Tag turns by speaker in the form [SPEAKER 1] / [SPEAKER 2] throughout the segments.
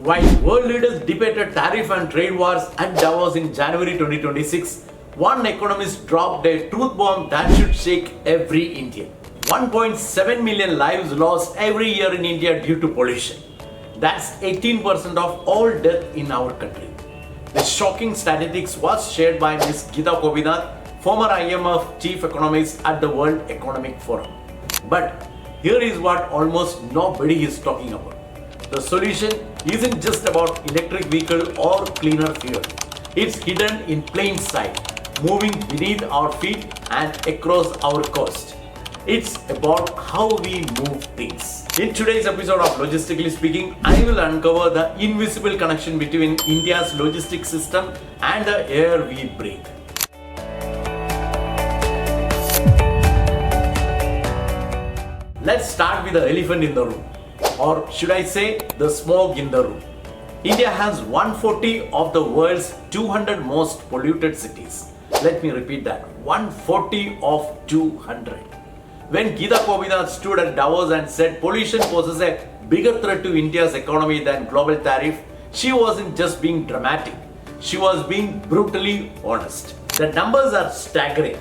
[SPEAKER 1] While world leaders debated tariff and trade wars at Davos in January 2026, one economist dropped a truth bomb that should shake every Indian. 1.7 million lives lost every year in India due to pollution. That's 18% of all death in our country. The shocking statistics was shared by Ms. Geeta Gopinath, former IMF chief economist at the World Economic Forum. But here is what almost nobody is talking about. The solution isn't just about electric vehicle or cleaner fuel. It's hidden in plain sight, moving beneath our feet and across our coast. It's about how we move things. In today's episode of Logistically Speaking, I will uncover the invisible connection between India's logistics system and the air we breathe. Let's start with the elephant in the room. Or should I say, the smog in the room. India has 140 of the world's 200 most polluted cities. Let me repeat that, 140 of 200. When Geeta Gopinath stood at Davos and said pollution poses a bigger threat to India's economy than global tariff, she wasn't just being dramatic, she was being brutally honest. The numbers are staggering.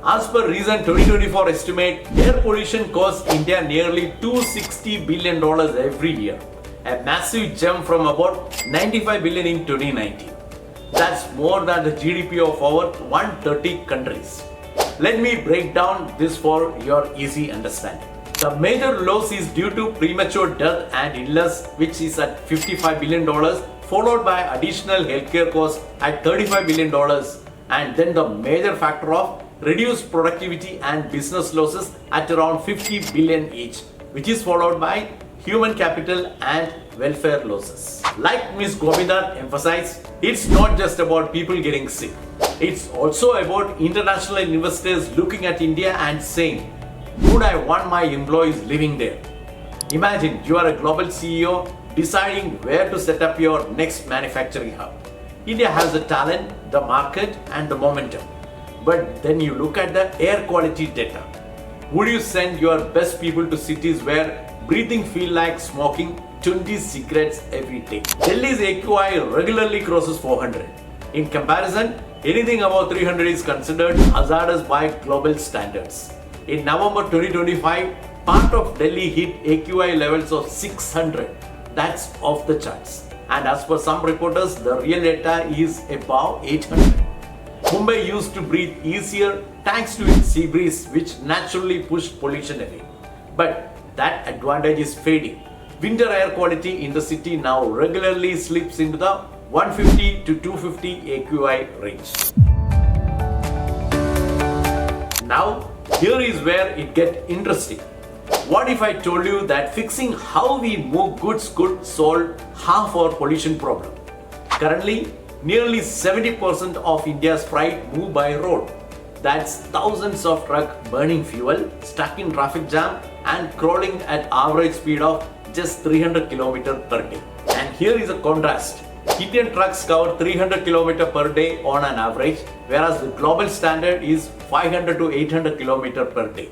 [SPEAKER 1] As per recent 2024 estimate, air pollution costs India nearly $260 billion every year, a massive jump from about 95 billion in 2019. That's more than the GDP of over 130 countries. Let me break down this for your easy understanding. The major loss is due to premature death and illness, which is at $55 billion, followed by additional healthcare costs at $35 billion, and then the major factor of reduced productivity and business losses at around 50 billion each, which is followed by human capital and welfare losses. Like Ms. Gopinath emphasized, it's not just about people getting sick. It's also about international investors looking at India and saying, would I want my employees living there? Imagine you are a global CEO deciding where to set up your next manufacturing hub. India has the talent, the market, and the momentum. But then you look at the air quality data. Would you send your best people to cities where breathing feels like smoking 20 cigarettes every day? Delhi's AQI regularly crosses 400. In comparison, anything above 300 is considered hazardous by global standards. In November 2025, part of Delhi hit AQI levels of 600. That's off the charts. And as per some reporters, the real data is above 800. Mumbai used to breathe easier thanks to its sea breeze, which naturally pushed pollution away. But that advantage is fading. Winter air quality in the city now regularly slips into the 150 to 250 AQI range. Now, here is where it gets interesting. What if I told you that fixing how we move goods could solve half our pollution problem? Currently, nearly 70% of India's freight move by road. That's thousands of trucks burning fuel, stuck in traffic jam, and crawling at average speed of just 300 km per day. And here is a contrast. Indian trucks cover 300 km per day on an average, whereas the global standard is 500 to 800 km per day.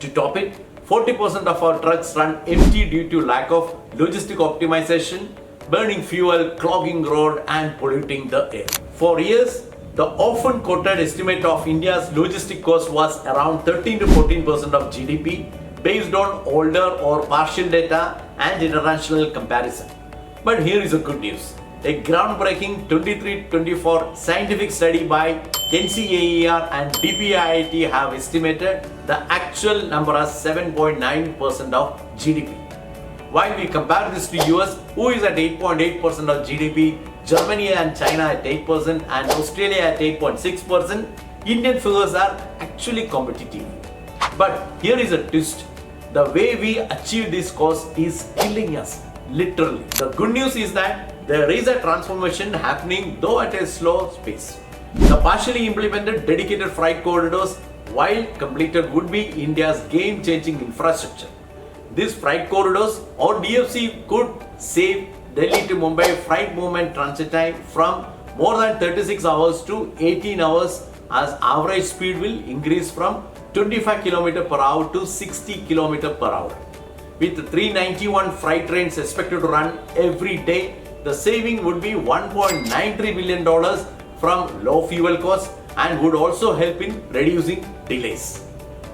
[SPEAKER 1] To top it, 40% of our trucks run empty due to lack of logistic optimization, burning fuel, clogging road, and polluting the air. For years, the often quoted estimate of India's logistic cost was around 13 to 14% of GDP based on older or partial data and international comparison. But here is the good news. A groundbreaking 23-24 scientific study by NCAER and DPIIT have estimated the actual number as 7.9% of GDP. While we compare this to US, who is at 8.8% of GDP, Germany and China at 8%, and Australia at 8.6%, Indian figures are actually competitive. But here is a twist. The way we achieve this cost is killing us, literally. The good news is that there is a transformation happening, though at a slow pace. The partially implemented dedicated freight corridors, while completed, would be India's game-changing infrastructure. These freight corridors or DFC could save Delhi to Mumbai freight movement transit time from more than 36 hours to 18 hours, as average speed will increase from 25 km per hour to 60 km per hour. With 391 freight trains expected to run every day, the saving would be $1.93 billion from low fuel costs and would also help in reducing delays.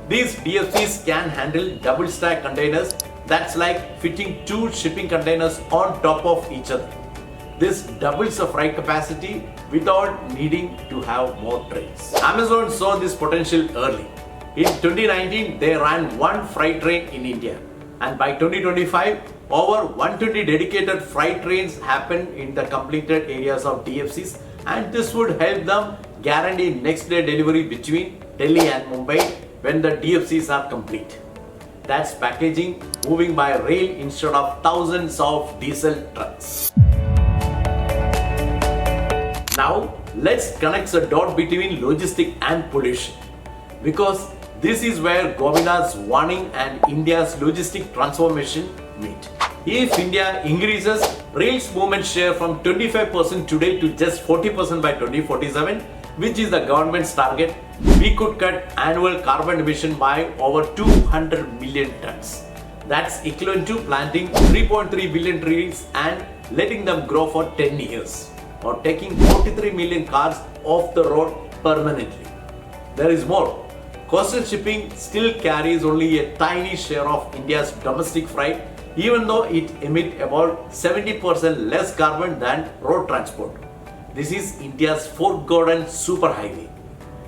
[SPEAKER 1] These DFCs can handle double stack containers, that's like fitting two shipping containers on top of each other. This doubles the freight capacity without needing to have more trains. Amazon saw this potential early. In 2019, they ran one freight train in India, and by 2025, over 120 dedicated freight trains happen in the completed areas of DFCs, and this would help them guarantee next day delivery between Delhi and Mumbai when the DFCs are complete. That's packaging moving by rail instead of thousands of diesel trucks. Now, let's connect the dot between logistics and pollution, because this is where Govinda's warning and India's logistic transformation meet. If India increases rail's movement share from 25% today to just 40% by 2047, which is the government's target, we could cut annual carbon emission by over 200 million tons. That's equivalent to planting 3.3 billion trees and letting them grow for 10 years, or taking 43 million cars off the road permanently. There is more. Coastal shipping still carries only a tiny share of India's domestic freight, even though it emits about 70% less carbon than road transport. This is India's forgotten superhighway.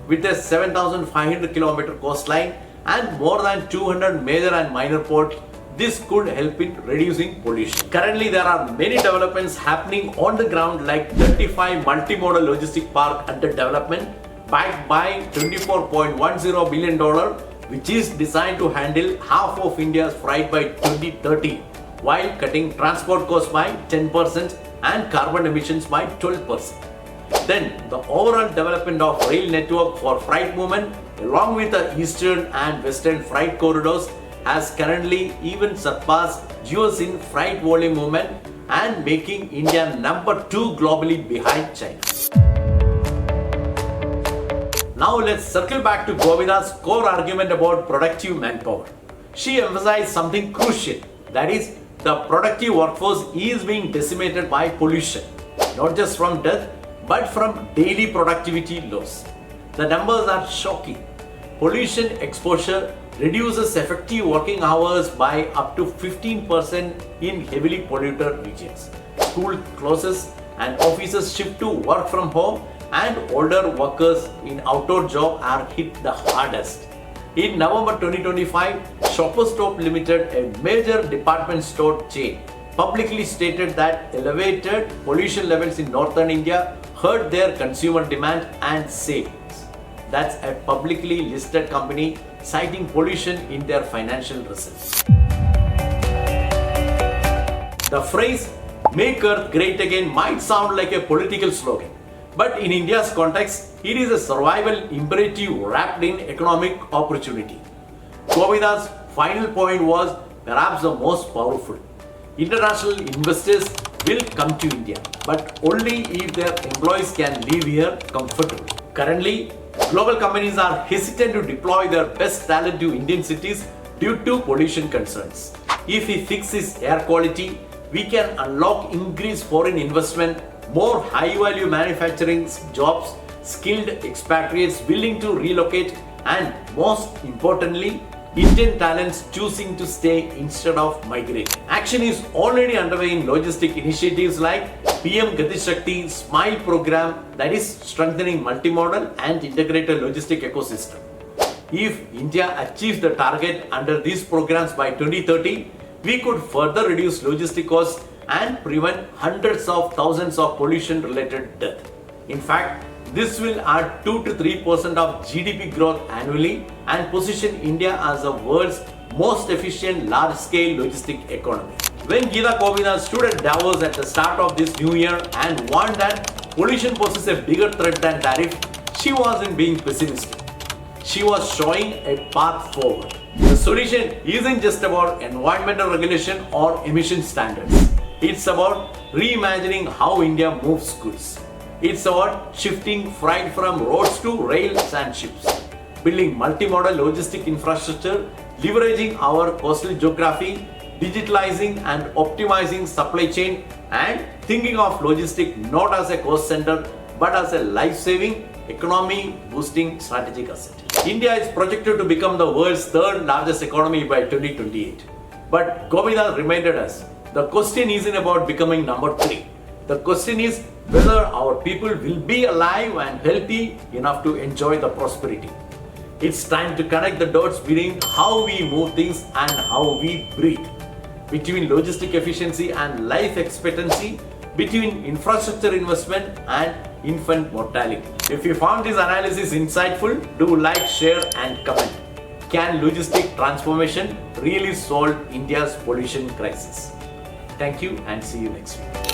[SPEAKER 1] With a 7,500 km coastline and more than 200 major and minor ports, this could help in reducing pollution. Currently, there are many developments happening on the ground, like 35 multimodal logistic park under development, backed by $24.10 billion, which is designed to handle half of India's freight by 2030, while cutting transport costs by 10% and carbon emissions by 12%. Then, the overall development of rail network for freight movement, along with the eastern and western freight corridors, has currently even surpassed US in freight volume movement and making India number 2 globally behind China. Now let's circle back to Govinda's core argument about productive manpower. She emphasized something crucial, that is, the productive workforce is being decimated by pollution, not just from death, but from daily productivity loss. The numbers are shocking. Pollution exposure reduces effective working hours by up to 15% in heavily polluted regions. School closes and offices shift to work from home, and older workers in outdoor jobs are hit the hardest. In November 2025, Shoppers Stop Limited, a major department store chain, publicly stated that elevated pollution levels in northern India hurt their consumer demand and savings. That's a publicly listed company citing pollution in their financial results. The phrase "Make Earth Great Again" might sound like a political slogan, but in India's context, it is a survival imperative wrapped in economic opportunity. Govinda's final point was perhaps the most powerful. International investors will come to India, but only if their employees can live here comfortably. Currently, global companies are hesitant to deploy their best talent to Indian cities due to pollution concerns. If we fix this air quality, we can unlock increased foreign investment, more high-value manufacturing jobs, skilled expatriates willing to relocate, and most importantly, Indian talents choosing to stay instead of migrating. Action is already underway in logistic initiatives like PM Gati Shakti SMILE program, that is strengthening multimodal and integrated logistic ecosystem. If India achieves the target under these programs by 2030, we could further reduce logistic costs and prevent hundreds of thousands of pollution-related deaths. In fact, this will add 2 to 3% of GDP growth annually and position India as the world's most efficient large-scale logistic economy. When Geeta Govinda stood at Davos at the start of this new year and warned that pollution poses a bigger threat than tariff, she wasn't being pessimistic. She was showing a path forward. The solution isn't just about environmental regulation or emission standards. It's about reimagining how India moves goods. It's about shifting freight from roads to rails and ships, building multimodal logistic infrastructure, leveraging our coastal geography, digitalizing and optimizing supply chain, and thinking of logistics not as a cost center but as a life-saving, economy-boosting strategic asset. India is projected to become the world's third largest economy by 2028. But Govinda reminded us, the question isn't about becoming number 3. The question is whether our people will be alive and healthy enough to enjoy the prosperity. It's time to connect the dots between how we move things and how we breathe, between logistic efficiency and life expectancy, between infrastructure investment and infant mortality. If you found this analysis insightful, do like, share and comment. Can logistic transformation really solve India's pollution crisis? Thank you and see you next week.